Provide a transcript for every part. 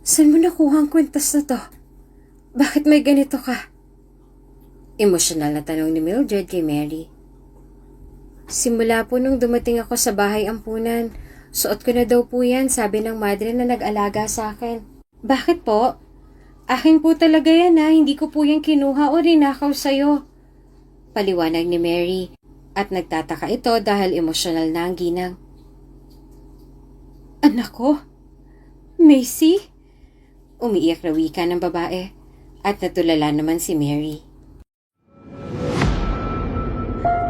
Saan mo nakuha ang kwintas na to? Bakit may ganito ka? Emosyonal na tanong ni Mildred kay Mary. Simula po nung dumating ako sa bahay ampunan, suot ko na daw po yan, sabi ng madre na nag-alaga sa akin. Bakit po? Akin po talaga yan hindi ko po yan kinuha o rinakaw sa'yo. Paliwanag ni Mary at nagtataka ito dahil emosyonal na ang ginang. Anak ko? Macy? Umiiyak na wika ng babae at natulala naman si Mary.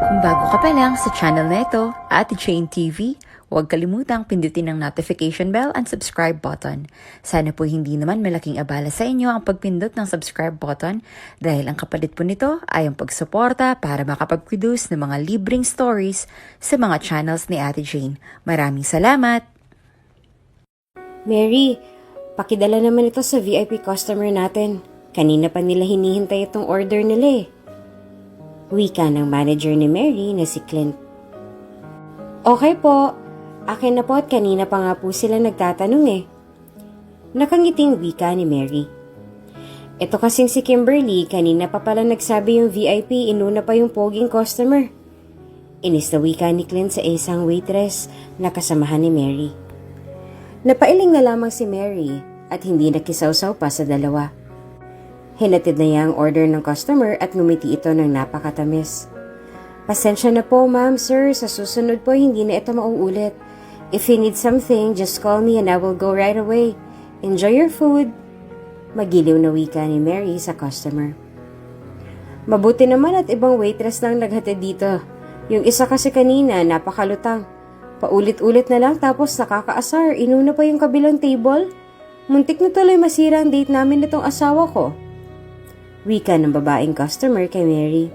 Kung bago ka pa lang sa channel na ito, Ate Jane TV, huwag kalimutang pindutin ang notification bell and subscribe button. Sana po hindi naman malaking abala sa inyo ang pagpindot ng subscribe button dahil ang kapalit po nito ay ang pagsuporta para makapag-produce ng mga libreng stories sa mga channels ni Ate Jane. Maraming salamat! Mary, pakidala naman ito sa VIP customer natin. Kanina pa nila hinihintay itong order nila Wika ng manager ni Mary na si Clint. Okay po, akin na po at kanina pa nga po sila nagtatanong Nakangiting wika ni Mary. Ito kasing si Kimberly, kanina pa pala nagsabi yung VIP, inuna pa yung poging customer. Inis na wika ni Clint sa isang waitress na kasamahan ni Mary. Napailing na lamang si Mary at hindi nakisawsaw pa sa dalawa. Hinatid na niya ang order ng customer at ngumiti ito ng napakatamis. Pasensya na po ma'am, sir. Sa susunod po hindi na ito mauulit. If you need something, just call me and I will go right away. Enjoy your food. Magiliw na wika ni Mary sa customer. Mabuti naman at ibang waitress lang naghatid dito. Yung isa kasi kanina, napakalutang. Paulit-ulit na lang tapos nakakaasar. Inuna pa yung kabilang table. Muntik na tuloy masira ang date namin nitong asawa ko. Wika ng babaeng customer kay Mary.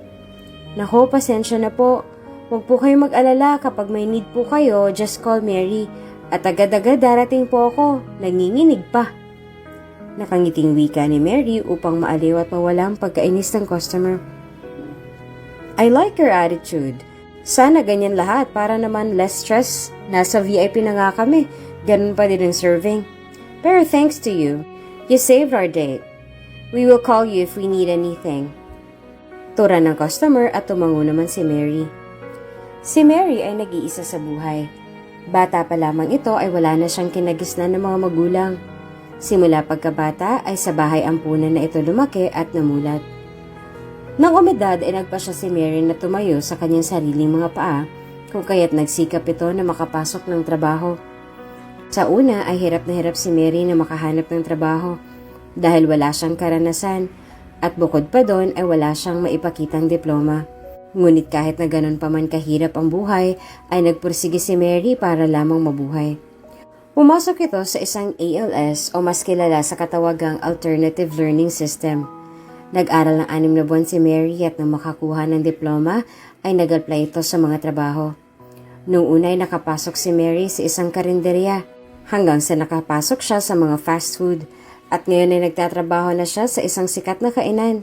Nako, pasensya na po. Huwag po kayong mag-alala kapag may need po kayo, just call Mary. At agad-agad darating po ako. Nanginginig pa. Nakangiting wika ni Mary upang maaliw at mawala ang pagkainis ng customer. I like your attitude. Sana ganyan lahat para naman less stress. Nasa VIP na nga kami. Ganun pa din ang serving. Pero thanks to you, you saved our date. We will call you if we need anything. Tura ng customer at tumango naman si Mary. Si Mary ay nag-iisa sa buhay. Bata pa lamang ito ay wala na siyang kinagisnan ng mga magulang. Simula pagkabata ay sa bahay ampunan na ito lumaki at namulat. Nang umedad ay nagpasya si Mary na tumayo sa kanyang sariling mga paa kung kaya't nagsikap ito na makapasok ng trabaho. Sa una ay hirap na hirap si Mary na makahanap ng trabaho dahil wala siyang karanasan at bukod pa doon ay wala siyang maipakitang diploma. Ngunit kahit na ganun pa man kahirap ang buhay ay nagpursige si Mary para lamang mabuhay. Pumasok ito sa isang ALS o mas kilala sa katawagang Alternative Learning System. Nag-aral ng 6 na buwan si Mary at nang makakuha ng diploma ay nag-apply ito sa mga trabaho. Noong una ay nakapasok si Mary sa isang karinderya hanggang sa nakapasok siya sa mga fast food. At ngayon ay nagtatrabaho na siya sa isang sikat na kainan.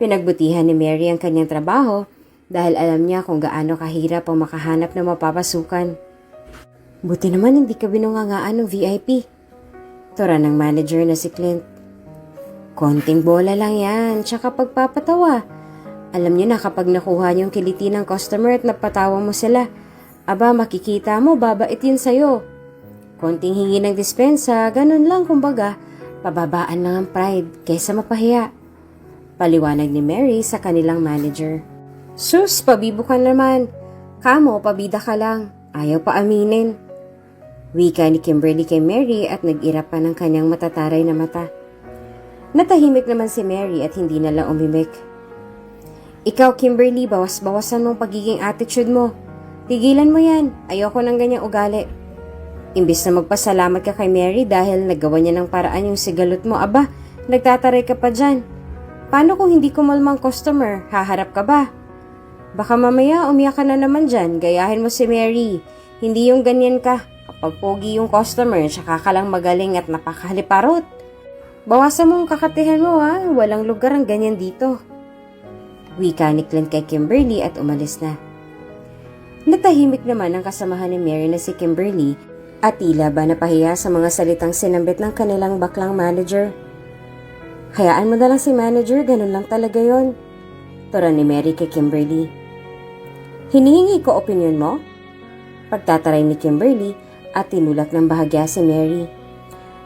Pinagbutihan ni Mary ang kanyang trabaho dahil alam niya kung gaano kahirap ang makahanap ng mapapasukan. Buti naman hindi ka binungangaan ng VIP. Tura ng manager na si Clint. Konting bola lang yan, tsaka pagpapatawa. Alam niyo na kapag nakuha niyo yung kiliti ng customer at napatawa mo sila, aba makikita mo babait yun sa'yo. Konting hingi ng dispensa, ganun lang kumbaga. Pababaan lang ang pride kaysa mapahiya. Paliwanag ni Mary sa kanilang manager. Sus, pabibo ka naman. Kamo, pabida ka lang. Ayaw pa aminin. Wika ni Kimberly kay Mary at nag-irap pa ng kanyang matataray na mata. Natahimik naman si Mary at hindi na lang umimik. Ikaw, Kimberly, bawas-bawasan mong pagiging attitude mo. Tigilan mo yan. Ayoko ng ganyang ugali. Imbis na magpasalamat ka kay Mary dahil nagawa niya ng paraan yung sigalot mo, aba, nagtataray ka pa dyan. Paano kung hindi kumalmang customer? Haharap ka ba? Baka mamaya umiyak ka na naman dyan, gayahin mo si Mary. Hindi yung ganyan ka. Kapag pogi yung customer, tsaka ka lang magaling at napakahaliparot. Bawasan mo ang kakatihan mo walang lugar ang ganyan dito. Wika ni Clint kay Kimberly at umalis na. Natahimik naman ang kasamahan ni Mary na si Kimberly At tila ba napahiya sa mga salitang sinambit ng kanilang baklang manager. Hayaan mo na lang si manager, ganun lang talaga yon. Tura ni Mary kay Kimberly. Hinihingi ko opinion mo? Pagtataray ni Kimberly at tinulak ng bahagya si Mary.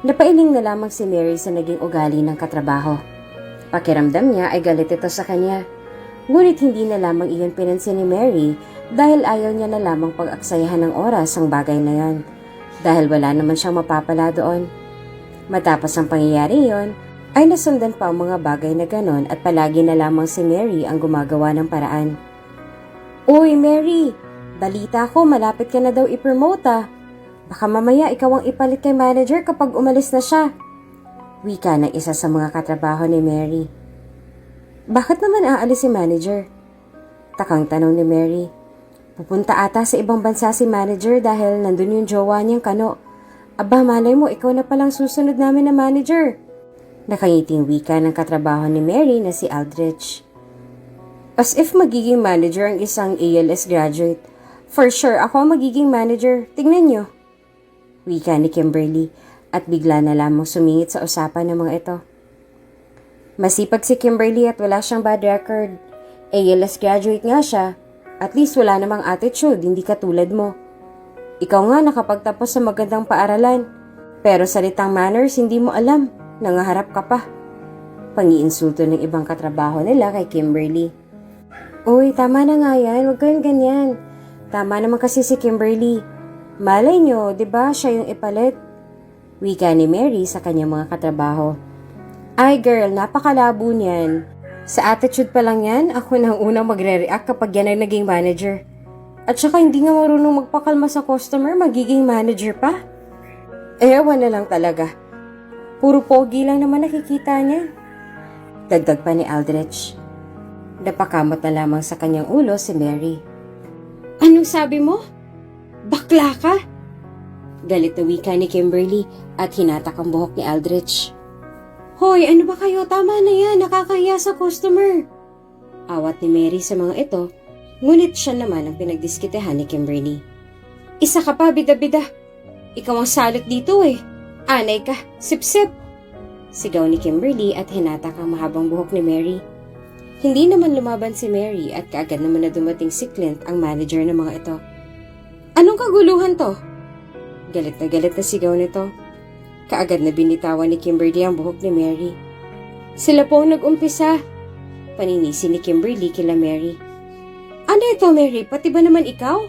Napailing na lamang si Mary sa naging ugali ng katrabaho. Pakiramdam niya ay galit ito sa kanya. Ngunit hindi na lamang iyon pinansin ni Mary dahil ayaw niya na lamang pag-aksayahan ng oras ang bagay na yon. Dahil wala naman siyang mapapala doon. Matapos ang pangyayari yon, ay nasundan pa ang mga bagay na ganon at palagi na lamang si Mary ang gumagawa ng paraan. Uy Mary, balita ko malapit ka na daw i-promote ah. Baka mamaya ikaw ang ipalit kay manager kapag umalis na siya. Wika ng isa sa mga katrabaho ni Mary. Bakit naman aalis si manager? Takang tanong ni Mary. Pupunta ata sa ibang bansa si manager dahil nandun yung jowa niyang Kano. Aba, malay mo, ikaw na palang susunod namin na manager. Nakangiting wika ng katrabaho ni Mary na si Aldrich. As if magiging manager ang isang ALS graduate. For sure, ako ang magiging manager. Tingnan niyo. Wika ni Kimberly at bigla na lamang sumingit sa usapan ng mga ito. Masipag si Kimberly at wala siyang bad record. ALS graduate nga siya. At least wala namang attitude, hindi katulad mo. Ikaw nga nakapagtapos sa magandang paaralan. Pero salitang manners hindi mo alam. Nangaharap ka pa. Pangiinsulto ng ibang katrabaho nila kay Kimberly. Uy, tama na nga yan. Huwag kayong ganyan. Tama naman kasi si Kimberly. Malay nyo, di ba siya yung ipalit? Wika ni Mary sa kanyang mga katrabaho. Ay girl, napakalabo niyan. Sa attitude pa lang yan, ako nang unang magre-react kapag yan ay naging manager. At saka hindi nga marunong magpakalma sa customer, magiging manager pa. Ewan na lang talaga. Puro pogi lang naman nakikita niya. Dagdag pa ni Aldrich. Napakamot na lamang sa kanyang ulo si Mary. Anong sabi mo? Bakla ka? Galit na wika ni Kimberly at hinatak ang buhok ni Aldrich. Hoy, ano ba kayo? Tama na yan. Nakakahiya sa customer. Awat ni Mary sa mga ito, ngunit siya naman ang pinagdiskitehan ni Kimberly. Isa ka pa, bida-bida. Ikaw ang salot dito eh. Anay ka, sip-sip. Sigaw ni Kimberly at hinatak ang mahabang buhok ni Mary. Hindi naman lumaban si Mary at kaagad naman na dumating si Clint, ang manager ng mga ito. Anong kaguluhan to? Galit na sigaw nito. Kaagad na binitawan ni Kimberly ang buhok ni Mary. Sila po ang nag-umpisa. Paninisi ni Kimberly kila Mary. Ano ito, Mary? Pati ba naman ikaw?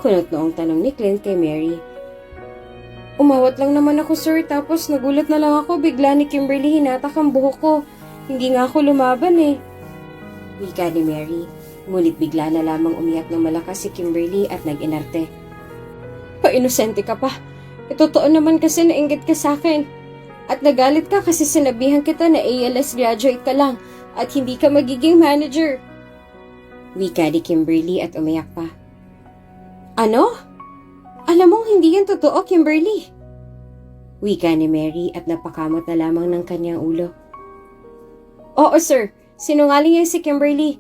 Kunot noong tanong ni Clint kay Mary. Umawat lang naman ako, sir, tapos nagulat na lang ako bigla ni Kimberly hinatak ang buhok ko. Hindi nga ako lumaban eh. Wika ni Mary, ngunit bigla na lamang umiyak ng malakas si Kimberly at nag-inarte. Pa-inosente ka pa. Totoo naman kasi nainggit ka sa akin. At nagalit ka kasi sinabihan kita na ALS graduate ka lang at hindi ka magiging manager. Wika ni Kimberly at umiyak pa. Ano? Alam mo, hindi yan totoo, Kimberly. Wika ni Mary at napakamot na lamang ng kanyang ulo. Oo, sir. Sinungaling yan si Kimberly.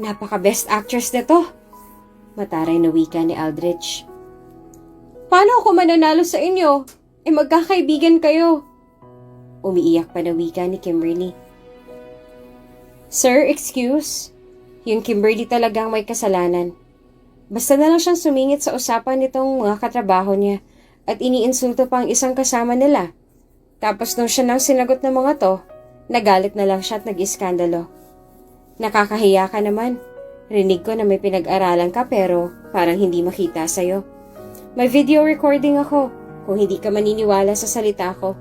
Napaka-best actress na to. Mataray na wika ni Aldrich. Paano ako mananalo sa inyo? Magkakaibigan kayo. Umiiyak pa na wika ni Kimberly. Sir, excuse? Yung Kimberly talagang may kasalanan. Basta na lang siyang sumingit sa usapan nitong mga katrabaho niya at iniinsulto pa ang isang kasama nila. Tapos nung siya nang sinagot ng mga to, nagalit na lang siya at nag-iskandalo. Nakakahiya ka naman. Rinig ko na may pinag-aralan ka pero parang hindi makita sa'yo. May video recording ako kung hindi ka maniniwala sa salita ko.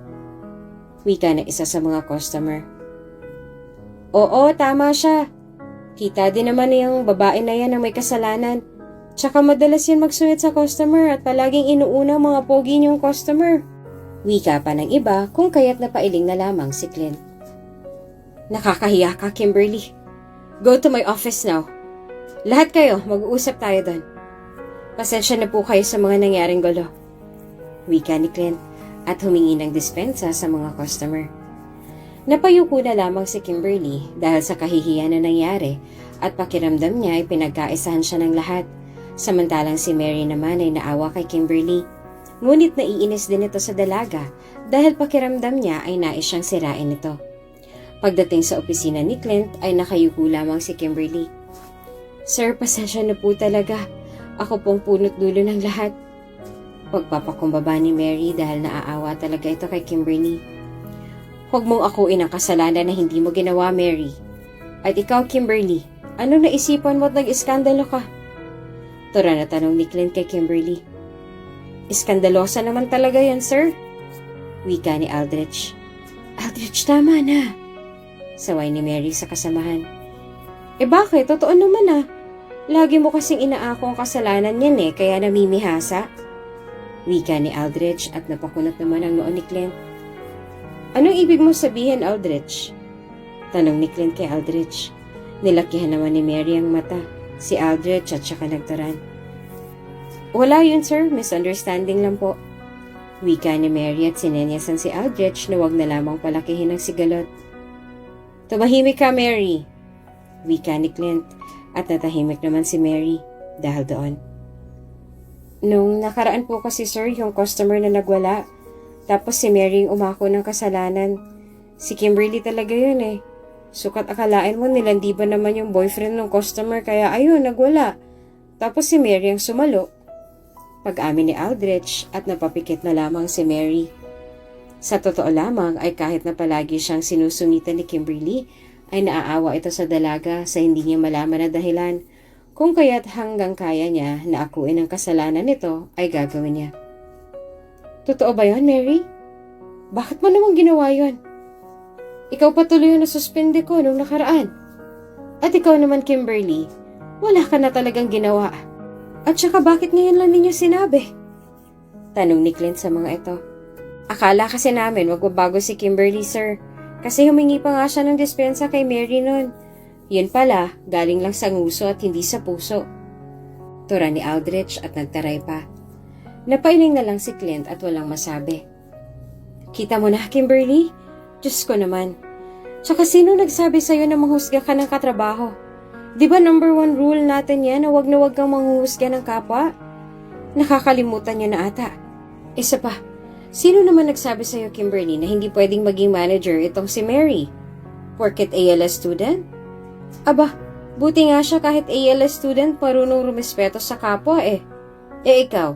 Wika na isa sa mga customer. Oo, tama siya. Kita din naman yung babae na yan ang may kasalanan. Tsaka madalas yan magsungit sa customer at palaging inuuna mga pogi niyong customer. Wika pa ng iba kung kaya't napailing na lamang si Clint. Nakakahiya ka, Kimberly. Go to my office now. Lahat kayo, mag-uusap tayo doon. Pasensya na po kayo sa mga nangyaring gulo. Wika ni Clint at humingi ng dispensa sa mga customer. Napayuko na lamang si Kimberly dahil sa kahihiyan na nangyari at pakiramdam niya ay pinagkaisahan siya ng lahat. Samantalang si Mary naman ay naawa kay Kimberly. Ngunit naiinis din ito sa dalaga dahil pakiramdam niya ay nais siyang sirain ito. Pagdating sa opisina ni Clint ay nakayuko lamang si Kimberly. Sir, pasensya na po talaga. Ako pong punot dulo ng lahat. Pagpapakumbaba ni Mary dahil naaawa talaga ito kay Kimberly. Huwag mong akuin ang kasalanan na hindi mo ginawa, Mary. At ikaw, Kimberly, ano naisipan mo at nag-iskandalo ka? Tura na tanong ni Clint kay Kimberly. Iskandalosa naman talaga yan, sir. Wika ni Aldrich. Aldrich, tama na. Saway ni Mary sa kasamahan. Bakit? Totoo naman ah. Lagi mo kasing inaako ang kasalanan yan kaya namimihasa. Wika ni Aldrich at napakunot naman ang noon ni Clint. Anong ibig mo sabihin, Aldrich? Tanong ni Clint kay Aldrich. Nilakihan naman ni Mary ang mata, si Aldrich at saka nagtaran. Wala yun, sir. Misunderstanding lang po. Wika ni Mary at sinenyasan si Aldrich na wag na lamang palakihin ang sigalot. Tumahimik ka, Mary. Wika ni Clint at natahimik naman si Mary dahil doon. Nung nakaraan po kasi, sir, yung customer na nagwala. Tapos si Mary yung umako ng kasalanan. Si Kimberly talaga yun Sukat akalain mo nilandi ba naman yung boyfriend ng customer kaya ayun, nagwala. Tapos si Mary ang sumalo. Pag-amin ni Aldrich at napapikit na lamang si Mary. Sa totoo lamang ay kahit na palagi siyang sinusungitan ni Kimberly, ay naaawa ito sa dalaga sa hindi niya malaman na dahilan. Kung kaya't hanggang kaya niya na akuin ang kasalanan nito ay gagawin niya. Totoo ba yun, Mary? Bakit mo naman ginawa yun? Ikaw patuloy yung nasuspende ko nung nakaraan. At ikaw naman, Kimberly, wala ka na talagang ginawa. At saka bakit ngayon lang ninyo sinabi? Tanong ni Clint sa mga ito. Akala kasi namin wag babago si Kimberly, sir. Kasi humingi pa nga siya ng dispensa kay Mary nun. Yun pala, galing lang sa nguso at hindi sa puso. Tura ni Aldrich at nagtaray pa. Napailing na lang si Clint at walang masabi. Kita mo na, Kimberly? Diyos ko naman. Tsaka sino nagsabi sa'yo na manghusga ka ng katrabaho? Di ba number 1 rule natin yan na wag kang manghuhusga ng kapwa? Nakakalimutan niyo na ata. Isa pa, sino naman nagsabi sa'yo, Kimberly, na hindi pwedeng maging manager itong si Mary? Porket ALS student? Aba, buti nga siya kahit ALS student marunong rumispeto sa kapwa ikaw,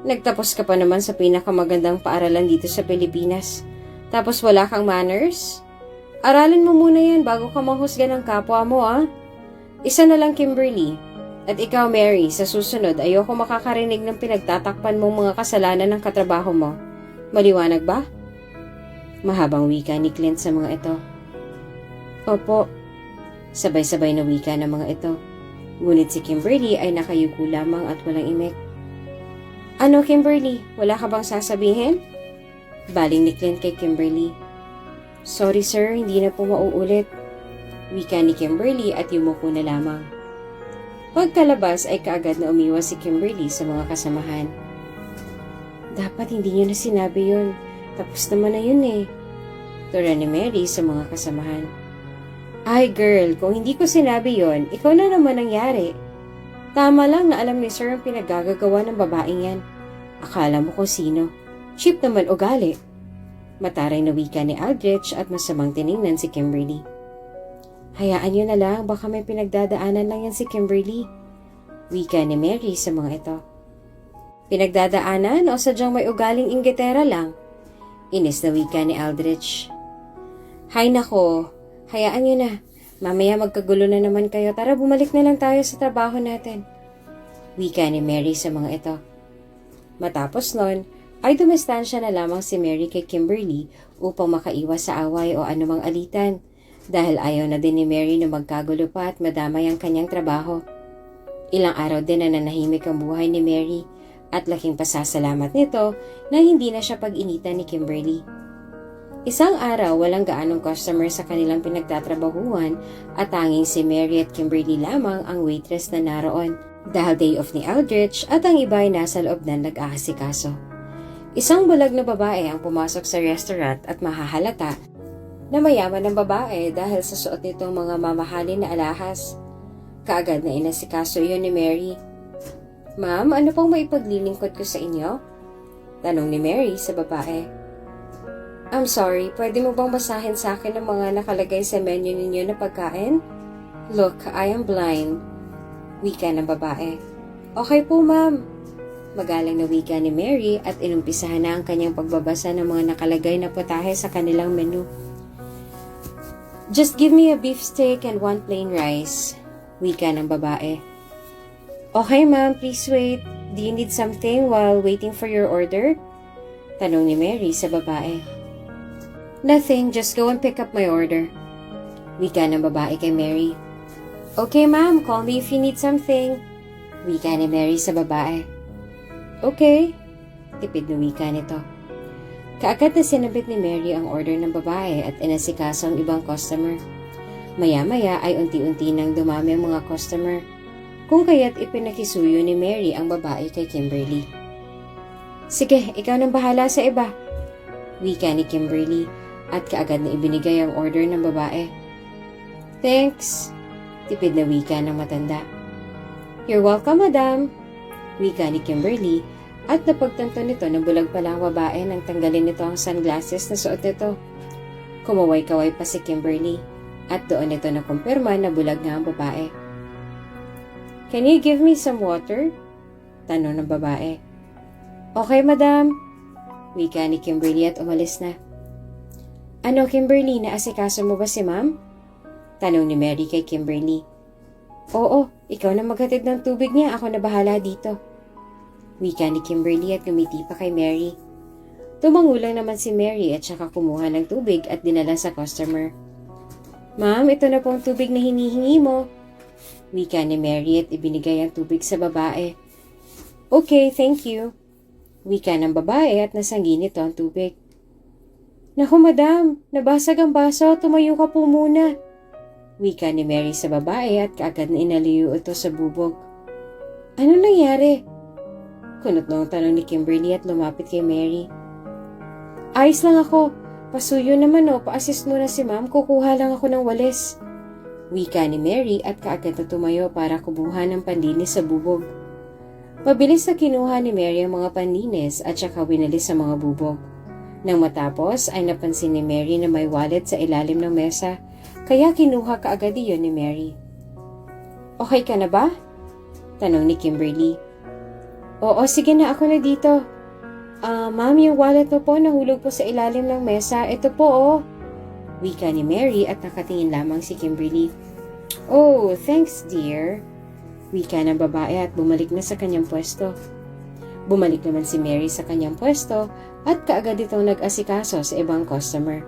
nagtapos ka pa naman sa pinakamagandang paaralan dito sa Pilipinas. Tapos wala kang manners? Aralin mo muna yan bago ka manghusga ng kapwa mo Isa na lang, Kimberly. At ikaw, Mary, sa susunod ayoko makakarinig ng pinagtatakpan mong mga kasalanan ng katrabaho mo. Maliwanag ba? Mahabang wika ni Clint sa mga ito. Opo. Sabay-sabay na wika ng mga ito. Ngunit si Kimberly ay nakayuko lamang at walang imik. Ano, Kimberly? Wala ka bang sasabihin? Baling ni Clint kay Kimberly. Sorry, sir. Hindi na po mauulit. Wika ni Kimberly at yumuko na lamang. Pagkalabas ay kaagad na umiwas si Kimberly sa mga kasamahan. Dapat hindi niyo na sinabi yun. Tapos naman na yun Tura ni Mary sa mga kasamahan. Ay girl, kung hindi ko sinabi yon, ikaw na naman nangyari. Tama lang na alam ni sir ang pinaggagawa ng babaeng yan. Akala mo kung sino. Cheap naman ugali. Mataray na wika ni Aldrich at masamang tiningnan si Kimberly. Hayaan niyo na lang, baka may pinagdadaanan lang yan si Kimberly. Wika ni Mary sa mga ito. Pinagdadaanan o sadyang may ugaling inggitera lang? Inis na wika ni Aldrich. Hay nako, hayaan niyo na. Mamaya magkagulo na naman kayo. Tara, bumalik na lang tayo sa trabaho natin. Wika ni Mary sa mga ito. Matapos nun, ay dumistansya na lamang si Mary kay Kimberly upang makaiwas sa away o anumang alitan. Dahil ayaw na din ni Mary na magkagulo pa at madamay ang kanyang trabaho. Ilang araw din na nanahimik ang buhay ni Mary at laking pasasalamat nito na hindi na siya pag-initan ni Kimberly. Isang araw walang gaanong customer sa kanilang pinagtatrabahuan at tanging si Mary at Kimberly lamang ang waitress na naroon dahil day off ni Aldrich at ang iba ay nasa loob na nag-aasikaso. Isang bulag na babae ang pumasok sa restaurant at mahahalata na mayaman ng babae dahil sa suot nitong mga mamahalin na alahas. Kaagad na inasikaso iyon ni Mary. Ma'am, ano pong maipaglilingkod ko sa inyo? Tanong ni Mary sa babae. I'm sorry, pwede mo bang basahin sa akin ang mga nakalagay sa menu ninyo na pagkain? Look, I am blind. Wika ng babae. Okay po, ma'am. Magalang na wika ni Mary at inumpisahan na ang kanyang pagbabasa ng mga nakalagay na putahe sa kanilang menu. Just give me a beef steak and 1 plain rice. Wika ng babae. Okay, ma'am, please wait. Do you need something while waiting for your order? Tanong ni Mary sa babae. Nothing, just go and pick up my order. Wika ng babae kay Mary. Okay, ma'am, call me if you need something. Wika ni Mary sa babae. Okay, tipid na wika nito. Kaagad na sinabit ni Mary ang order ng babae at inasikaso ang ibang customer. Maya-maya ay unti-unti nang dumami ang mga customer, kung kaya't ipinakisuyo ni Mary ang babae kay Kimberly. Sige, ikaw nang bahala sa iba. Wika ni Kimberly at kaagad na ibinigay ang order ng babae. Thanks, tipid na wika ng matanda. You're welcome, madam. Wika ni Kimberly at napagtanto nito na bulag pala ang babae nang tanggalin nito ang sunglasses na suot nito. Kumaway-kaway pa si Kimberly at doon nito nakumpirma na bulag nga ang babae. Can you give me some water? Tanong ng babae. Okay, madam. Wika ni Kimberly at umalis na. Ano, Kimberly, naasikaso mo ba si ma'am? Tanong ni Mary kay Kimberly. Oo, ikaw na maghatid ng tubig niya, ako na bahala dito. Wika ni Kimberly at ngumiti pa kay Mary. Tumangulang naman si Mary at saka kumuha ng tubig at dinala sa customer. Ma'am, ito na po ang tubig na hinihingi mo. Wika ni Mary at ibinigay ang tubig sa babae. Okay, thank you. Wika ng babae at nasanggi nito ang tubig. Naku, madam, nabasag ang baso, tumayo ka po muna. Wika ni Mary sa babae at kaagad na inaliyo ito sa bubog. Ano nangyari? Kunot na ang tanong ni Kimberly at lumapit kay Mary. Ayos lang ako. Pasuyo naman o, pa-assist muna si ma'am, kukuha lang ako ng walis. Wika ni Mary at kaagad na tumayo para kubuha ng panlinis sa bubog. Pabilis na kinuha ni Mary ang mga panlinis at saka winalis sa mga bubog. Nang matapos ay napansin ni Mary na may wallet sa ilalim ng mesa, kaya kinuha kaagad iyon ni Mary. Okay ka na ba? Tanong ni Kimberly. Oo, sige na, ako na dito. Ma'am, yung wallet mo po nahulog po sa ilalim ng mesa. Ito po, oh. Wika ni Mary at nakatingin lamang si Kimberly. Oh, thanks, dear. Wika ng babae at bumalik na sa kanyang pwesto. Bumalik naman si Mary sa kanyang pwesto at kaagad itong nag-asikaso sa ibang customer.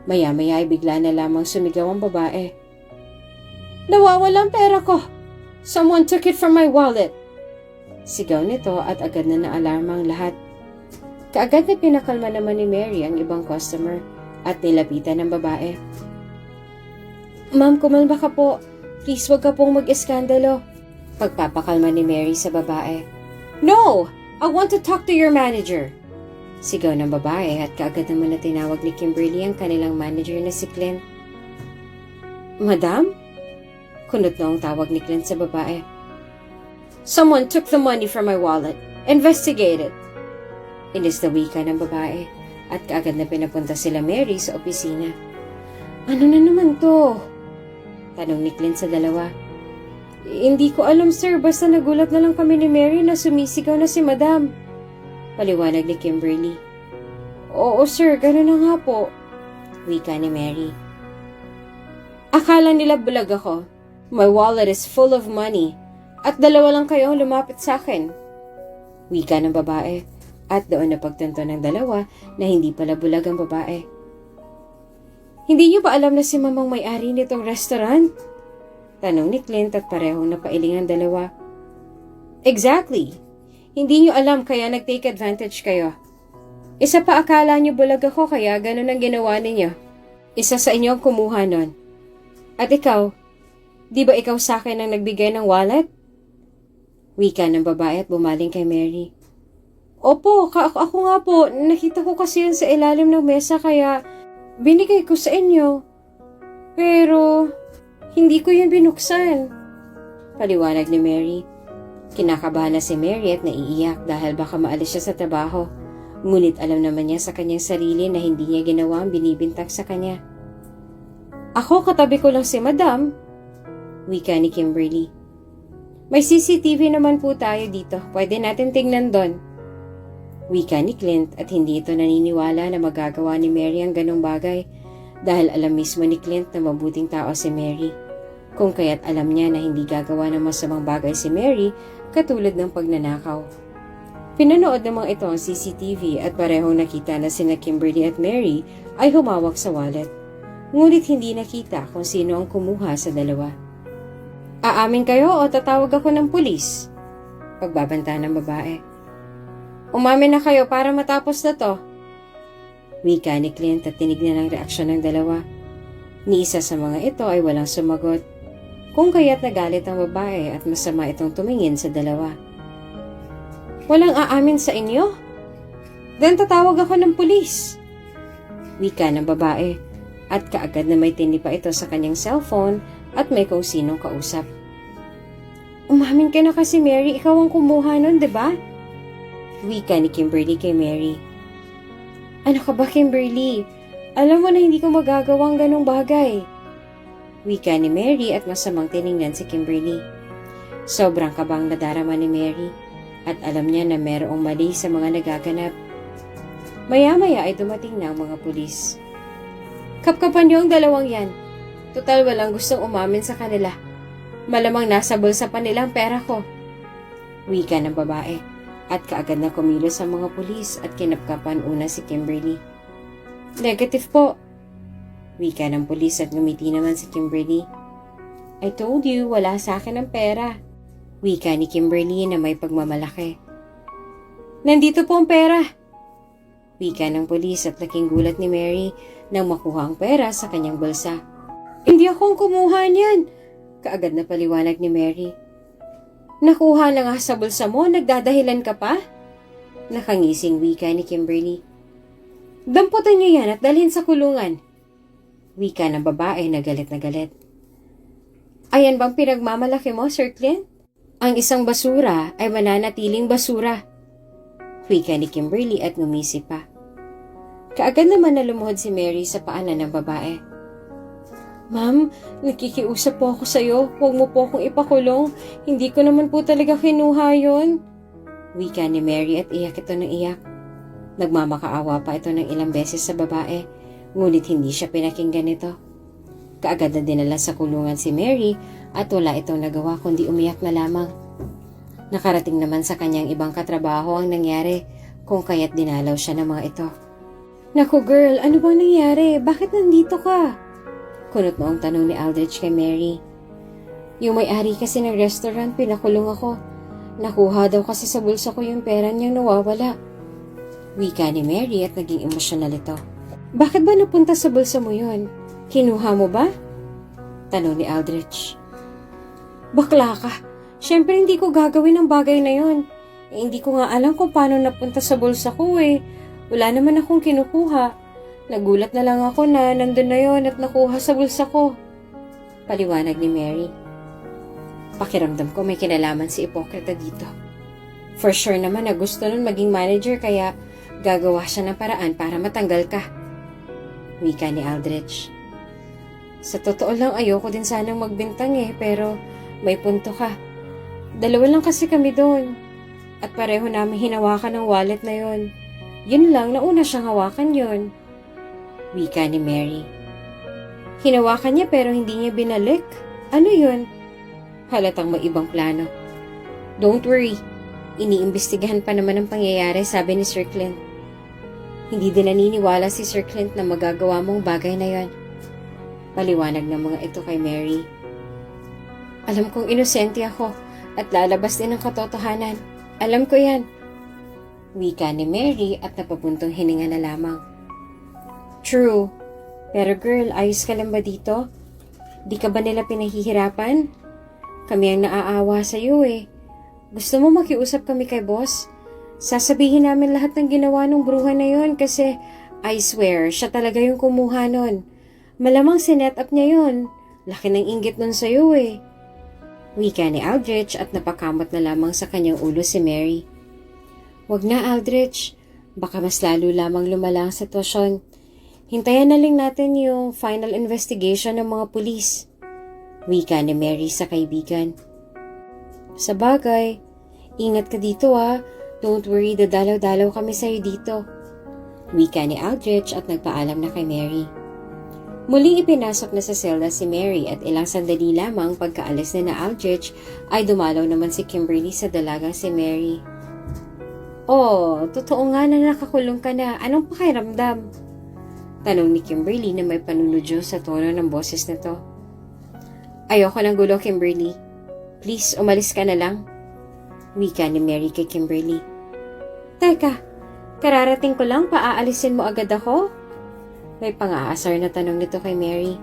Maya-maya ay bigla na lamang sumigaw ang babae. Nawawala ang pera ko! Someone took it from my wallet! Sigaw nito at agad na naalarma ang lahat. Kaagad na pinakalma naman ni Mary ang ibang customer at nilapitan ng babae. Ma'am, kumalma ka po. Please, wag ka pong mag-eskandalo. Pagpapakalma ni Mary sa babae. No! I want to talk to your manager! Sigaw ng babae at kaagad naman na tinawag ni Kimberly ang kanilang manager na si Clint. Madam? Kunot na ang tawag ni Clint sa babae. Someone took the money from my wallet. Investigate it. Inis na wika ng babae at kaagad na pinapunta sila Mary sa opisina. Ano na naman to? Tanong ni Clint sa dalawa. Hindi ko alam, sir. Basta nagulat na lang kami ni Mary na sumisigaw na si Madam. Paliwanag ni Kimberly. Oo, sir. Ganun na nga po. Wika ni Mary. Akala nila bulag ako. My wallet is full of money. At dalawa lang kayo ang lumapit sa akin. Wika ng babae. At doon napagtanto ng dalawa na hindi pala bulag ang babae. Hindi niyo ba alam na si mamang may-ari nitong restaurant? Tanong ni Clint at parehong napailing ang dalawa. Exactly. Hindi niyo alam kaya nag-take advantage kayo. Isa pa akala niyo bulag ako kaya ganun ang ginawa ninyo. Isa sa inyo ang kumuha nun. At ikaw, di ba ikaw sa akin ang nagbigay ng wallet? Wika ng babae at bumaling kay Mary. Opo, ako nga po. Nakita ko kasi yun sa ilalim ng mesa kaya binigay ko sa inyo. Pero hindi ko yun binuksan. Paliwanag ni Mary. Kinakabahan na si Mary at naiiyak dahil baka maalis siya sa trabaho. Ngunit alam naman niya sa kanyang sarili na hindi niya ginawa ang binibintang sa kanya. Ako, katabi ko lang si Madam, wika ni Kimberly. May CCTV naman po tayo dito, pwede natin tingnan doon. Wika ni Clint at hindi ito naniniwala na magagawa ni Mary ang ganong bagay dahil alam mismo ni Clint na mabuting tao si Mary. Kung kaya't alam niya na hindi gagawa ng masamang bagay si Mary katulad ng pagnanakaw. Pinanood naman ito ang CCTV at parehong nakita na sina Kimberly at Mary ay humawak sa wallet. Ngunit hindi nakita kung sino ang kumuha sa dalawa. Aamin kayo o tatawag ako ng pulis? Pagbabanta ng babae. Umamin na kayo para matapos na to. Wika ni Clint at tinignan ang reaksyon ng dalawa. Ni isa sa mga ito ay walang sumagot. Kung kaya't nagalit ang babae at masama itong tumingin sa dalawa. Walang aamin sa inyo? Then tatawag ako ng pulis. Wika ng babae at kaagad na may tinipa ito sa kanyang cellphone at may kung sinong kausap. Umamin ka na kasi Mary, ikaw ang kumuha nun, diba? Wika ni Kimberly kay Mary. Ano ka ba Kimberly? Alam mo na hindi ko magagawang ganong bagay. Wika ni Mary at masamang tiningnan si Kimberly. Sobrang kabang nadarama ni Mary. At alam niya na merong mali sa mga nagaganap. Maya-maya ay dumating na ang mga pulis. Kapkapan niyo ang dalawang yan. Total walang gustong umamin sa kanila. Malamang nasa bulsa pa nila ang pera ko. Wika ng babae. At kaagad na kumilos ang mga pulis at kinapkapan una si Kimberly. Negative po. Wika ng pulis at ngumiti naman si Kimberly. I told you, wala sa akin ang pera. Wika ni Kimberly na may pagmamalaki. Nandito po ang pera. Wika ng pulis at laking gulat ni Mary nang makuha ang pera sa kanyang bulsa. Hindi ako ang kumuha niyan. Kaagad na paliwanag ni Mary. Nakuha na nga sa bulsa mo, nagdadahilan ka pa? Nakangising wika ni Kimberly. Damputan niyo yan at dalhin sa kulungan. Wika ng babae na galit na galit. Ayan bang pinagmamalaki mo, Sir Clint? Ang isang basura ay mananatiling basura. Wika ni Kimberly at ngumisi pa. Kaagad naman na lumuhod si Mary sa paanan ng babae. Ma'am, nakikiusap po ako sa iyo. Huwag mo po akong ipakulong. Hindi ko naman po talaga kinuha yun. Wika ni Mary at iyak ito ng iyak. Nagmamakaawa pa ito ng ilang beses sa babae, ngunit hindi siya pinakinggan nito. Kaagad na dinala sa kulungan si Mary at wala itong nagawa kundi umiyak na lamang. Nakarating naman sa kanyang ibang katrabaho ang nangyari kung kaya't dinalaw siya ng mga ito. Naku girl, ano bang nangyari? Bakit nandito ka? Kunot noong tanong ni Aldrich kay Mary. Yung may-ari kasi ng restaurant, pinakulong ako. Nakuha daw kasi sa bulsa ko yung pera niyang nawawala. Wika ni Mary at naging emosyonal ito. Bakit ba napunta sa bulsa mo yun? Kinuha mo ba? Tanong ni Aldrich. Bakla ka. Siyempre hindi ko gagawin ang bagay na yon. Hindi ko nga alam kung paano napunta sa bulsa ko eh. Wala naman akong kinukuha. Nagulat na lang ako na nandun na yon at nakuha sa bulsa ko. Paliwanag ni Mary. Pakiramdam ko may kinalaman si Ipokrita dito. For sure naman na gusto nun maging manager kaya gagawa siya ng paraan para matanggal ka. Wika ni Aldrich. Sa totoo lang ayoko din sanang magbintang eh pero may punto ka. Dalawa lang kasi kami doon. At pareho namin hinawakan ng wallet na yon. Yun lang, nauna siyang hawakan yon. Wika ni Mary. Hinawakan niya pero hindi niya binalik. Ano yun? Halatang may ibang plano. Don't worry. Iniimbestigahan pa naman ang pangyayari, sabi ni Sir Clint. Hindi din naniniwala si Sir Clint na magagawa mong bagay na yon. Paliwanag ng mga ito kay Mary. Alam kong inosente ako at lalabas din ang katotohanan. Alam ko yan. Wika ni Mary at napapuntong hininga na lamang. True. Pero girl, ayos ka lang ba dito? Di ka ba nila pinahihirapan? Kami ang naaawa sa iyo eh. Gusto mo makiusap kami kay boss? Sasabihin namin lahat ng ginawa ng bruha na yon kasi I swear, siya talaga yung kumuha nun. Malamang sinet up niya yun. Laki ng inggit nun sa'yo eh. Wika ni Aldrich at napakamot na lamang sa kanyang ulo si Mary. Wag na Aldrich. Baka mas lalo lamang lumala ang sitwasyon. Hintayan na lang natin yung final investigation ng mga pulis. Wika ni Mary sa kaibigan. Sa bagay, ingat ka dito ah. Don't worry, dadalaw-dalaw kami sa'yo dito. Wika ni Aldrich at nagpaalam na kay Mary. Muling ipinasok na sa selda si Mary at ilang sandali lamang pagkaalis na Aldrich ay dumalaw naman si Kimberly sa dalagang si Mary. Oh, totoo nga na nakakulong ka na. Anong pakiramdam? Tanong ni Kimberly na may panunodyo sa tono ng boses nito. Ayoko ng gulo, Kimberly. Please, umalis ka na lang. Wika ni Mary kay Kimberly. Teka, kararating ko lang, paaalisin mo agad ako? May pang-aasar na tanong nito kay Mary.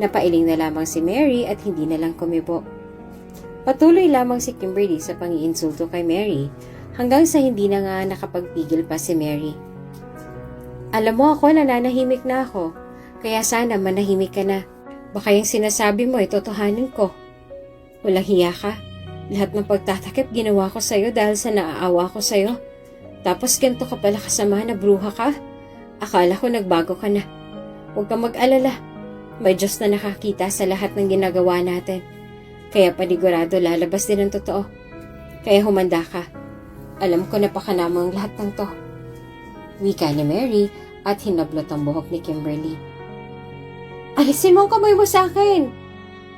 Napailing na lamang si Mary at hindi na lang kumibo. Patuloy lamang si Kimberly sa pang-iinsulto kay Mary hanggang sa hindi na nga nakapagpigil pa si Mary. Alam mo ako, nananahimik na ako. Kaya sana manahimik ka na. Baka yung sinasabi mo ay totohanin ko. Walang hiya ka. Lahat ng pagtatakip ginawa ko sa'yo dahil sa naaawa ko sa'yo. Tapos ganito ka pala kasama na bruha ka. Akala ko nagbago ka na. Huwag kang mag-alala. May Diyos na nakakita sa lahat ng ginagawa natin. Kaya panigurado lalabas din ang totoo. Kaya humanda ka. Alam ko napakanamo ang lahat ng to. Wika ni Mary at hinablot ang buhok ni Kimberly. Alisin mo ang kamay mo sa akin!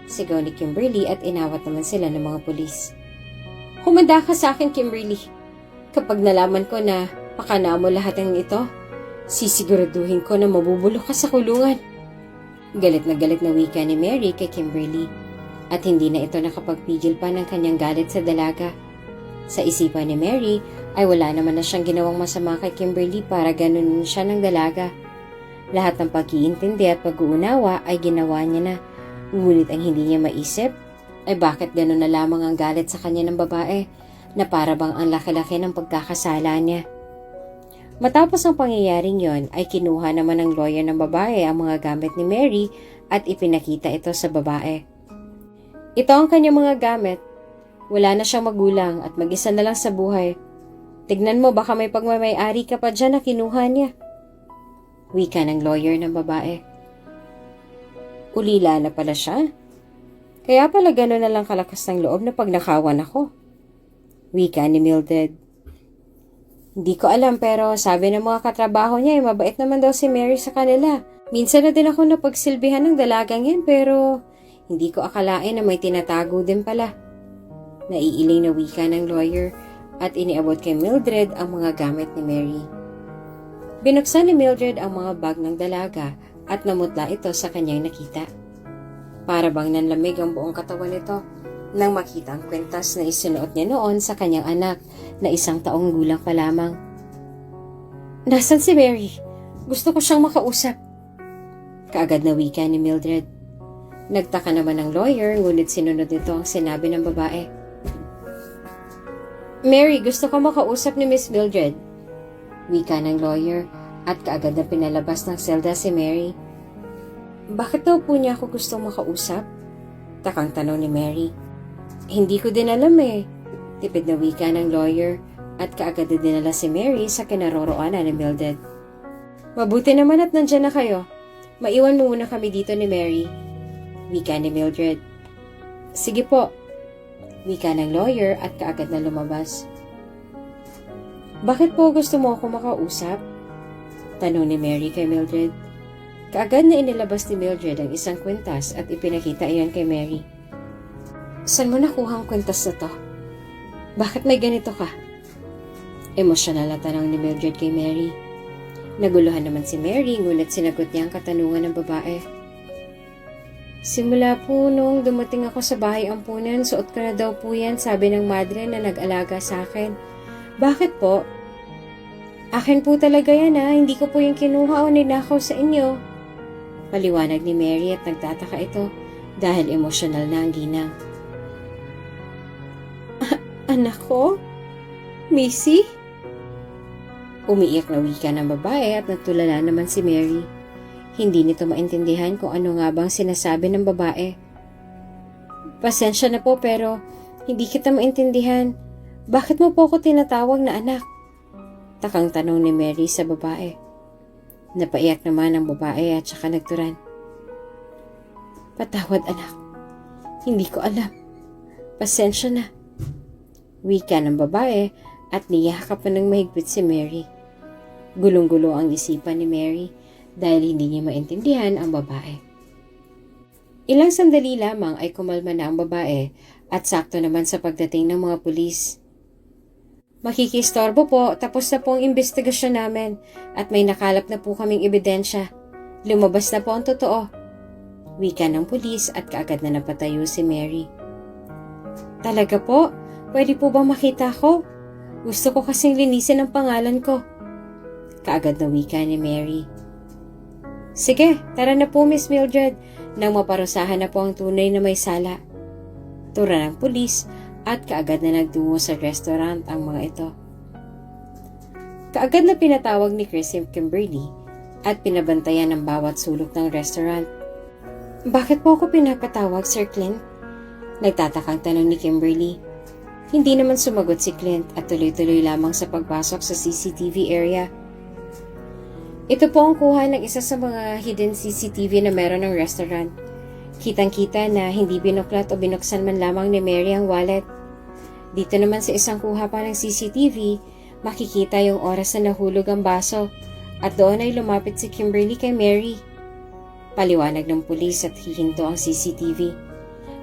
Sigaw ni Kimberly at inawat naman sila ng mga pulis. Humanda ka sa akin, Kimberly. Kapag nalaman ko na pakanamo lahat ng ito, sisiguraduhin ko na mabubulok ka sa kulungan. Galit na wika ni Mary kay Kimberly at hindi na ito nakapagpigil pa ng kanyang galit sa dalaga. Sa isipan ni Mary ay wala naman na siyang ginawang masama kay Kimberly para ganunin siya ng dalaga. Lahat ng pag-iintindi at pag-uunawa ay ginawa niya na, ngunit ang hindi niya maisip ay bakit ganun na lamang ang galit sa kanya ng babae na para bang ang laki-laki ng pagkakasala niya. Matapos ang pangyayaring yon ay kinuha naman ng lawyer ng babae ang mga gamit ni Mary at ipinakita ito sa babae. Ito ang kanyang mga gamit. Wala na siyang magulang at mag-isa na lang sa buhay. Tignan mo, baka may pagmamay-ari ka pa dyan na kinuha niya. Wika ng lawyer ng babae. Ulila na pala siya. Kaya pala gano'n na lang kalakas ng loob na pagnakawan ako. Wika ni Mildred. Hindi ko alam pero sabi ng mga katrabaho niya ay mabait naman daw si Mary sa kanila. Minsan na din ako napagsilbihan ng dalagang yan pero hindi ko akalain na may tinatago din pala. Naiiling na wika ng lawyer at iniabot kay Mildred ang mga gamit ni Mary. Binuksan ni Mildred ang mga bag ng dalaga at namutla ito sa kanyang nakita. Para bang nanlamig ang buong katawan nito nang makita ang kwintas na isinuot niya noon sa kanyang anak na 1 taong gulang pa lamang. Nasaan si Mary? Gusto ko siyang makausap. Kaagad na wika ni Mildred. Nagtaka naman ang lawyer ngunit sinunod nito ang sinabi ng babae. Mary, gusto ko makausap ni Miss Mildred. Wika ng lawyer at kaagad na pinalabas ng selda si Mary. Bakit daw po niya ako gustong makausap? Takang tanong ni Mary. Hindi ko din alam eh. Tipid na wika ng lawyer at kaagad na dinala si Mary sa kinaroroonan ni Mildred. Mabuti naman at nandyan na kayo. Maiwan mo muna kami dito ni Mary. Wika ni Mildred. Sige po. Wika ng lawyer at kaagad na lumabas. Bakit po gusto mo ako makausap? Tanong ni Mary kay Mildred. Kaagad na inilabas ni Mildred ang isang kwintas at ipinakita iyon kay Mary. Saan mo nakuha ang kwintas na to? Bakit may ganito ka? Emosyonal na tanong ni Mildred kay Mary. Naguluhan naman si Mary ngunit sinagot niya ang katanungan ng babae. Simula po nung dumating ako sa bahay ampunan, suot ko na daw po yan, sabi ng madre na nag-alaga sa akin. Bakit po? Akin po talaga yan hindi ko po yung kinuha o ninakaw sa inyo. Paliwanag ni Mary at nagtataka ito dahil emosyonal na ang ginang. Anak ko? Missy? Umiiyak na wika ng babae at natulala naman si Mary. Hindi nito maintindihan kung ano nga bang sinasabi ng babae. Pasensya na po pero hindi kita maintindihan. Bakit mo po ako tinatawag na anak? Takang tanong ni Mary sa babae. Napaiyak naman ang babae at saka nagturan. Patawad anak, hindi ko alam. Pasensya na. Wika ng babae at niyakap na ng mahigpit si Mary. Gulong-gulo ang isipan ni Mary dahil hindi niya maintindihan ang babae. Ilang sandali lamang ay kumalma na ang babae at sakto naman sa pagdating ng mga pulis. Makikistorbo po, tapos na po ang investigasyon namin at may nakalap na po kaming ebidensya. Lumabas na po ang totoo. Wika ng pulis at kaagad na napatayo si Mary. Talaga po? Pwede po bang makita ko? Gusto ko kasing linisin ang pangalan ko. Kaagad na wika ni Mary. Sige, tara na po Miss Mildred, nang maparusahan na po ang tunay na may sala. Tura ng pulis at kaagad na nagtungo sa restaurant ang mga ito. Kaagad na pinatawag ni Chris si Kimberly at pinabantayan ang bawat sulok ng restaurant. Bakit po ako pinapatawag, Sir Clint? Nagtatakang tanong ni Kimberly. Hindi naman sumagot si Clint at tuloy-tuloy lamang sa pagpasok sa CCTV area. Ito po ang kuha ng isa sa mga hidden CCTV na meron ng restaurant. Kitang-kita na hindi binuklat o binuksan man lamang ni Mary ang wallet. Dito naman sa isang kuha pa ng CCTV, makikita yung oras na nahulog ang baso at doon ay lumapit si Kimberly kay Mary. Paliwanag ng pulis at hihinto ang CCTV.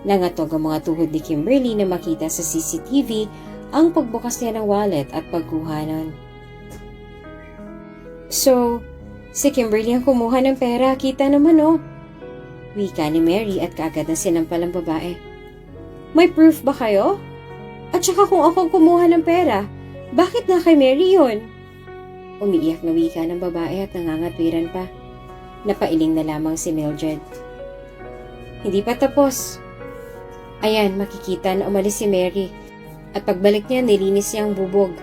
Nangatog ang mga tuhod ni Kimberly na makita sa CCTV ang pagbukas niya ng wallet at pagkuha nun. So, si Kimberly ang kumuha ng pera, kita naman oh. Wika ni Mary at kaagad na sinampal ang babae. May proof ba kayo? At saka kung ako kumuha ng pera, bakit na kay Mary yun? Umiiyak na wika ng babae at nangangatwiran pa. Napailing na lamang si Mildred. Hindi pa tapos. Ayan, makikita na umalis si Mary. At pagbalik niya, nilinis niya ang bubog.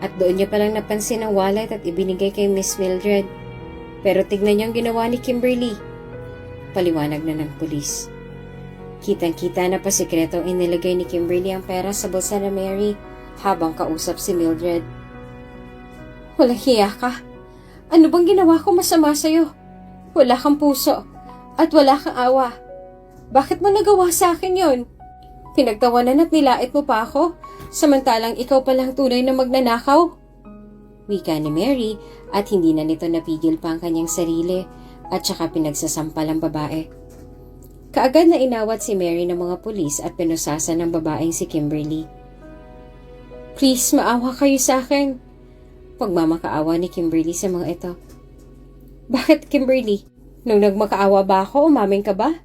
At doon niya palang napansin ang wallet at ibinigay kay Miss Mildred. Pero tignan niyo ang ginawa ni Kimberly. Paliwanag na ng pulis. Kitang-kita na pa sikretong inilagay ni Kimberly ang pera sa bulsa na Mary habang kausap si Mildred. Walang hiya ka. Ano bang ginawa ko masama sa'yo? Wala kang puso at wala kang awa. Bakit mo nagawa sa akin yon? Pinagtawanan at nilait mo pa ako, samantalang ikaw palang tunay na magnanakaw. Wika ni Mary at hindi na nito napigil pa ang kanyang sarili at saka pinagsasampal ang babae. Kaagad na inawat si Mary ng mga pulis at pinusasan ng babaeng si Kimberly. Please, maawa kayo sa akin. Pagmamakaawa ni Kimberly sa mga ito. Bakit, Kimberly? Nung nagmakaawa ba ako, umamin ka ba?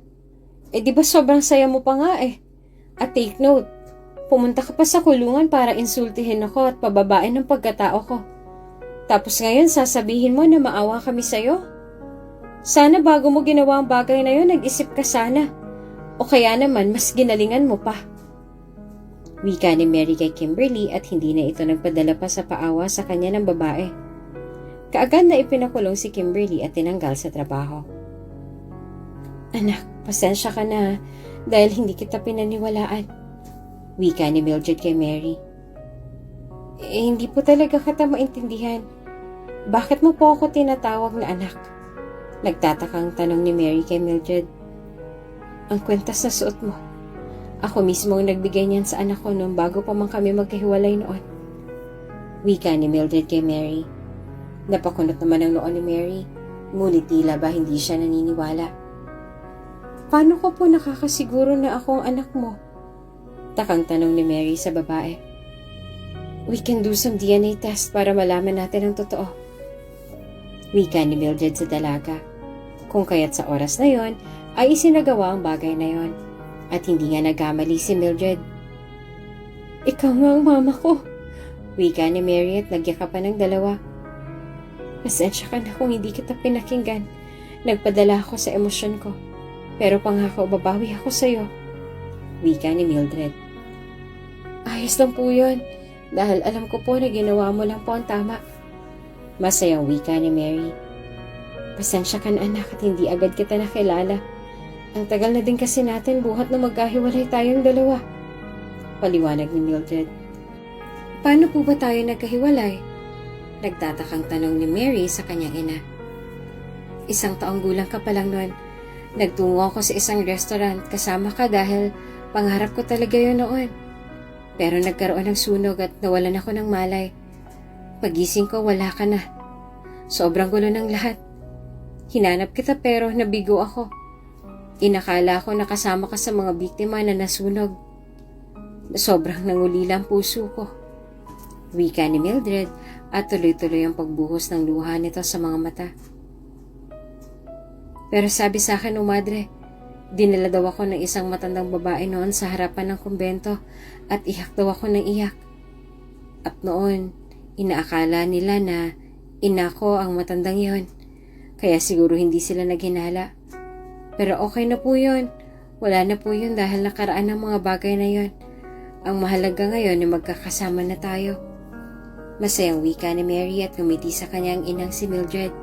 Di ba sobrang saya mo pa nga eh. At take note, pumunta ka pa sa kulungan para insultihin ako at pababain ng pagkatao ko. Tapos ngayon sasabihin mo na maawa kami sa'yo? Sana bago mo ginawa ang bagay na yun, nag-isip ka sana. O kaya naman, mas ginalingan mo pa. Wika ni Mary kay Kimberly at hindi na ito nagpadala pa sa paawa sa kanya ng babae. Kaagad na ipinakulong si Kimberly at tinanggal sa trabaho. Anak, pasensya ka na dahil hindi kita pinaniwalaan. Wika ni Mildred kay Mary. Hindi po talaga kita maintindihan. Bakit mo po ako tinatawag na anak? Nagtatakang tanong ni Mary kay Mildred. Ang kwentas na suot mo. Ako mismo ang nagbigay niyan sa anak ko noong bago pa man kami magkahiwalay noon. Wika ni Mildred kay Mary. Napakunot naman ang noon ni Mary. Ngunit tila ba hindi siya naniniwala. Paano ko po nakakasiguro na ako ang anak mo? Takang tanong ni Mary sa babae. We can do some DNA test para malaman natin ang totoo. Wika ni Mildred sa dalaga. Kung kaya't sa oras na yon ay isinagawa ang bagay na yon. At hindi nga nagkamali si Mildred. Ikaw nga ang mama ko. Wika ni Mary at nagyakapan ng dalawa. Pasensya ka na kung hindi kita pinakinggan. Nagpadala ako sa emosyon ko. Pero pangako babawi ako sa'yo. Wika ni Mildred. Ayos lang po yun. Dahil alam ko po na ginawa mo lang po ang tama. Masayang wika ni Mary. Pasensya ka na anak at hindi agad kita nakilala. Ang tagal na din kasi natin buhat na magkahiwalay tayong dalawa. Paliwanag ni Mildred. Paano po ba tayo nagkahiwalay? Nagtatakang tanong ni Mary sa kanyang ina. 1 taong gulang ka pa lang noon. Nagtungo ako sa isang restaurant kasama ka dahil pangarap ko talaga yun noon. Pero nagkaroon ng sunog at nawalan ako ng malay. Pagising ko, wala ka na. Sobrang gulo ng lahat. Hinanap kita pero nabigo ako. Inakala ko nakasama ka sa mga biktima na nasunog. Sobrang nangulila ang puso ko. Wika ni Mildred at tuloy-tuloy ang pagbuhos ng luha nito sa mga mata. Pero sabi sa akin ng madre, dinala daw ako ng isang matandang babae noon sa harapan ng kumbento at iyak daw ako ng iyak. At noon, inaakala nila na ina ko ang matandang yon. Kaya siguro hindi sila naghinala. Pero okay na po yun. Wala na po yun dahil nakaraan ng mga bagay na yon. Ang mahalaga ngayon ay magkakasama na tayo. Masayang wika ni Mary at ngumiti sa kanyang inang si Mildred.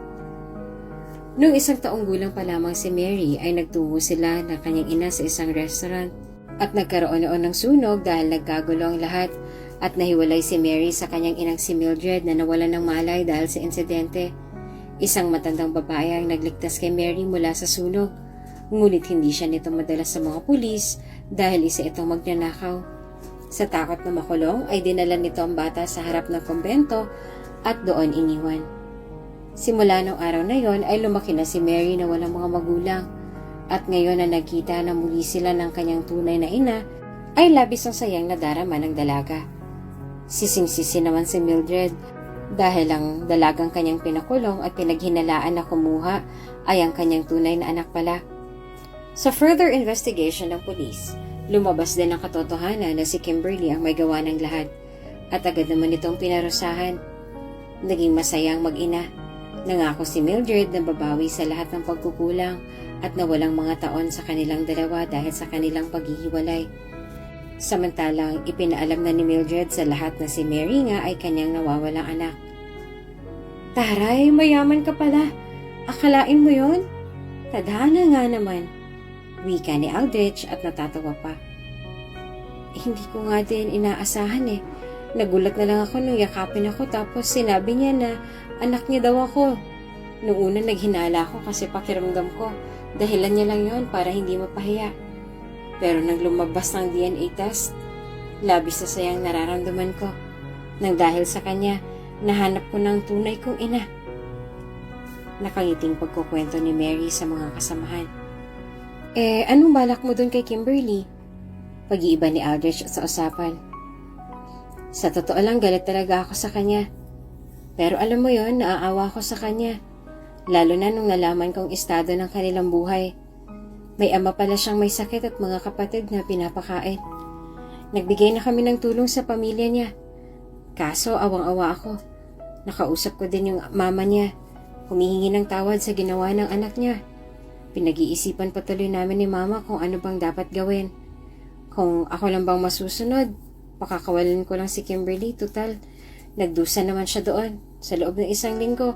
Noong 1 taong gulang pa lamang si Mary ay nagtungo sila ng kanyang ina sa isang restaurant at nagkaroon noon ng sunog dahil nagkagulo ang lahat at nahiwalay si Mary sa kanyang inang si Mildred na nawalan ng malay dahil sa insidente. Isang matandang babae ang nagligtas kay Mary mula sa sunog, ngunit hindi siya nito madala sa mga pulis dahil isa itong magnanakaw. Sa takot na makulong ay dinala nito ang bata sa harap ng kumbento at doon iniwan. Simula ng araw na yon ay lumaki na si Mary na walang mga magulang at ngayon na nagkita na muli sila ng kanyang tunay na ina ay labis ang sayang nadarama ng dalaga. Sising-sisi naman si Mildred dahil ang dalagang kanyang pinakulong at pinaghinalaan na kumuha ay ang kanyang tunay na anak pala. Sa further investigation ng pulis, lumabas din ang katotohanan na si Kimberly ang may gawa ng lahat at agad naman itong pinarusahan. Naging masayang mag-ina. Nangako si Mildred na babawi sa lahat ng pagkukulang at nawalang mga taon sa kanilang dalawa dahil sa kanilang paghihiwalay. Samantalang ipinaalam na ni Mildred sa lahat na si Mary nga ay kanyang nawawalang anak. Taray, mayaman ka pala. Akalain mo yon? Tadhana nga naman. Wika ni Aldrich at natatawa pa. Hindi ko nga din inaasahan eh. Nagulat na lang ako nung yakapin ako tapos sinabi niya na anak niya daw ako. Noong una naghinala ako kasi pakiramdam ko dahilan niya lang yon para hindi mapahiya. Pero nang lumabas ng DNA test, labis na sayang nararamdaman ko. Nang dahil sa kanya, nahanap ko ng tunay kong ina. Nakangiting pagkukwento ni Mary sa mga kasamahan. Anong balak mo dun kay Kimberly? Pag-iiba ni Aldrich sa usapan. Sa totoo lang, galit talaga ako sa kanya. Pero alam mo yon, naaawa ako sa kanya. Lalo na nung nalaman kong estado ng kanilang buhay. May ama pala siyang may sakit at mga kapatid na pinapakain. Nagbigay na kami ng tulong sa pamilya niya. Kaso awang-awa ako. Nakausap ko din yung mama niya. Humihingi ng tawad sa ginawa ng anak niya. Pinag-iisipan patuloy namin ni mama kung ano bang dapat gawin. Kung ako lang bang masusunod, pakakawalan ko lang si Kimberly. Total, nagdusa naman siya doon sa loob ng 1 linggo.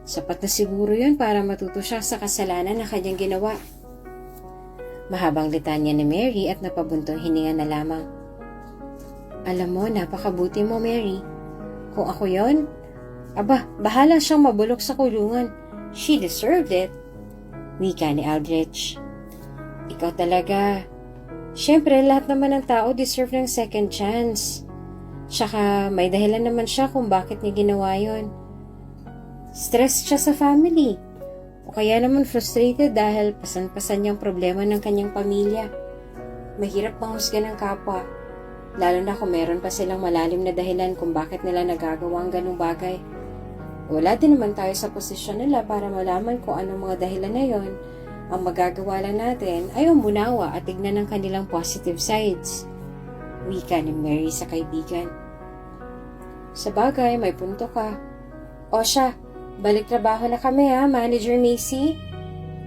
Sapat na siguro yun para matuto siya sa kasalanan na kanyang ginawa. Mahabang litanya ni Mary at napabuntong hininga na lamang. Alam mo, napakabuti mo, Mary. Kung ako yon, bahala siyang mabulok sa kulungan. She deserved it. Wika ni Aldrich. Ikaw talaga. Siyempre, lahat naman ng tao deserve ng second chance. Tsaka may dahilan naman siya kung bakit niya ginawa yon. Stress siya sa family. O kaya naman frustrated dahil pasan-pasan niyang problema ng kanyang pamilya. Mahirap panghusga ng kapwa. Lalo na kung meron pa silang malalim na dahilan kung bakit nila nagagawa ang ganung bagay. Wala din naman tayo sa posisyon nila para malaman kung anong mga dahilan na yon. Ang magagawa lang natin ay umunawa at tignan ang kanilang positive sides. Wika ni Mary sa kaibigan. Sa bagay, may punto ka. O siya, balik trabaho na kami Manager Macy.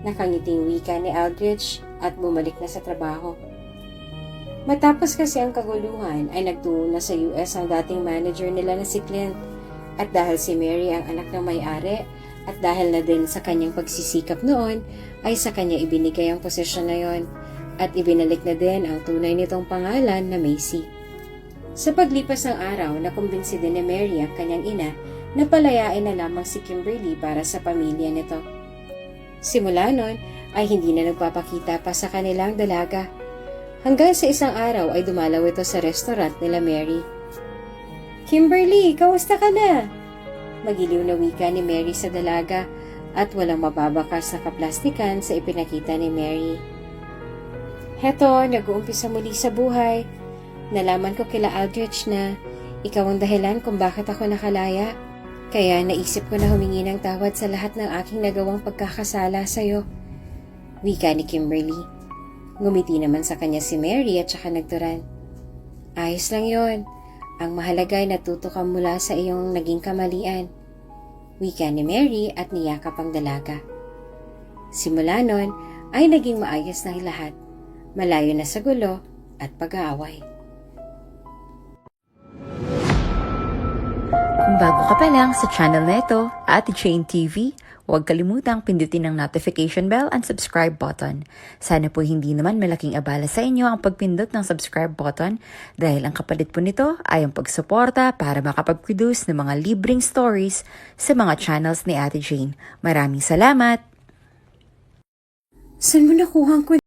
Nakangiting wika ni Aldrich at bumalik na sa trabaho. Matapos kasi ang kaguluhan ay nagtungo na sa US ang dating manager nila na si Clint. At dahil si Mary ang anak ng may-ari at dahil na din sa kanyang pagsisikap noon, ay sa kanya ibinigay ang posisyon na yon at ibinalik na din ang tunay nitong pangalan na Macy. Sa paglipas ng araw, nakumbinsi din ni Mary ang kanyang ina napalayain na lamang si Kimberly para sa pamilya nito. Simula nun ay hindi na nagpapakita pa sa kanilang dalaga. Hanggang sa isang araw ay dumalaw ito sa restaurant nila Mary. Kimberly, kamusta ka na? Magiliw na wika ni Mary sa dalaga at walang mababakas na kaplastikan sa ipinakita ni Mary. Heto, nag-uumpisa muli sa buhay. Nalaman ko kila Aldrich na ikaw ang dahilan kung bakit ako nakalaya. Kaya naisip ko na humingi ng tawad sa lahat ng aking nagawang pagkakasala sa'yo. Wika ni Kimberly. Ngumiti naman sa kanya si Mary at saka nagturan. Ayos lang yon. Ang mahalaga ay natuto ka mula sa iyong naging kamalian. Wika ni Mary at niyakap ang dalaga. Simula nun ay naging maayos na lahat. Malayo na sa gulo at pag-aaway. Kung bago ka pa lang sa channel na ito, Ate Jane TV, huwag kalimutang pindutin ang notification bell and subscribe button. Sana po hindi naman malaking abala sa inyo ang pagpindot ng subscribe button dahil ang kapalit po nito ay ang pagsuporta para makapag-produce ng mga libreng stories sa mga channels ni Ate Jane. Maraming salamat! Saan mo nakuha ko